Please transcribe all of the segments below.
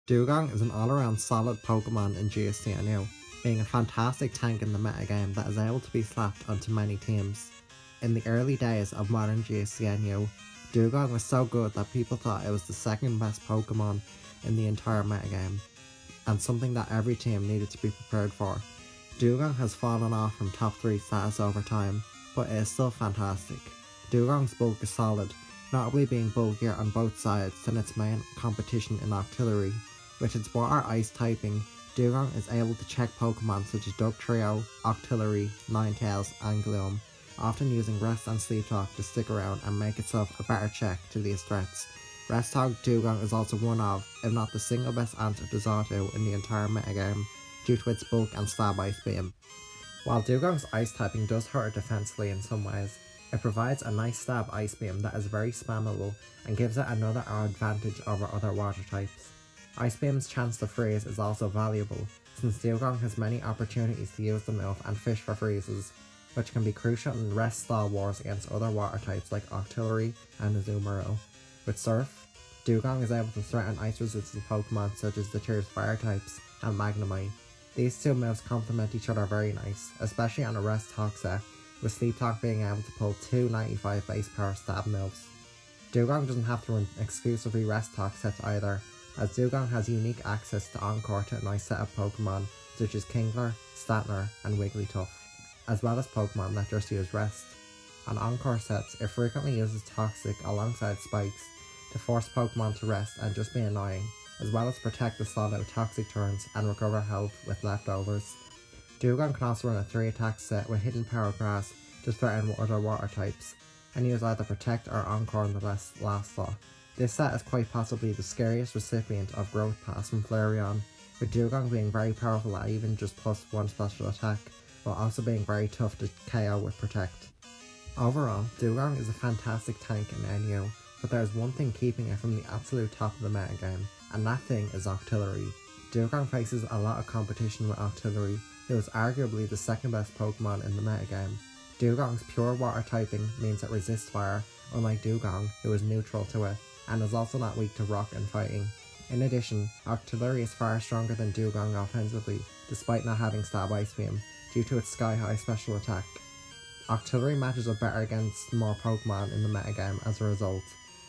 Dewgong is an all-around solid Pokemon in GSTNU, being a fantastic tank in the metagame that is able to be slapped onto many teams. In the early days of modern GSTNU, Dewgong was so good that people thought it was the second best Pokemon in the entire metagame, and something that every team needed to be prepared for. Dewgong has fallen off from top 3 status over time, but it is still fantastic. Dewgong's bulk is solid, notably being bulkier on both sides than its main competition in Octillery. With its water ice typing, Dewgong is able to check Pokemon such as Dugtrio, Octillery, Ninetales, and Gloom, often using Rest and Sleep Talk to stick around and make itself a better check to these threats. Rest Talk Dewgong is also one of, if not the single best answer to Zato in the entire metagame, due to its bulk and stab Ice Beam. While Dewgong's ice typing does hurt it defensively in some ways, it provides a nice stab Ice Beam that is very spammable and gives it another advantage over other water types. Ice Beam's chance to freeze is also valuable, since Dewgong has many opportunities to use the move and fish for freezes, which can be crucial in rest stall wars against other water types like Octillery and Azumarill. With Surf, Dewgong is able to threaten ice resistant Pokemon such as the Tears fire types and Magnemite. These two moves complement each other very nice, especially on a Rest Talk set, with Sleep Talk being able to pull two 95 base power stab moves. Dewgong doesn't have to run exclusively Rest Talk sets either, as Dewgong has unique access to Encore to a nice set of Pokemon such as Kingler, Statler, and Wigglytuff, as well as Pokemon that just use Rest. On Encore sets, it frequently uses Toxic alongside Spikes to force Pokemon to rest and just be annoying, as well as protect the slot out Toxic turns and recover health with leftovers. Dewgong can also run a 3 attack set with Hidden Power Grass to threaten other water types, and use either Protect or Encore in the last slot. This set is quite possibly the scariest recipient of Growth Pass from Flareon, with Dewgong being very powerful at even just +1 special attack, while also being very tough to KO with Protect. Overall, Dewgong is a fantastic tank in NU, but there is one thing keeping it from the absolute top of the metagame, and that thing is Octillery. Dewgong faces a lot of competition with Octillery, who is arguably the second best Pokemon in the metagame. Dewgong's pure water typing means it resists fire, unlike Dewgong, who is neutral to it, and is also not weak to rock and fighting. In addition, Octillery is far stronger than Dewgong offensively, despite not having Stab Ice Beam, due to its sky-high special attack. Octillery matches up better against more Pokemon in the metagame as a result.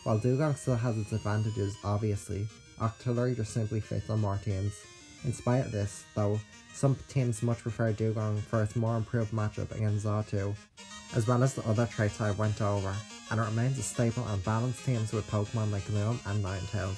While Dewgong still has its advantages, obviously, Octillery just simply fits on more teams. In spite of this, though, some teams much prefer Dewgong for its more improved matchup against Zato, as well as the other traits I went over, and it remains a staple on balanced teams with Pokemon like Gloom and Ninetales.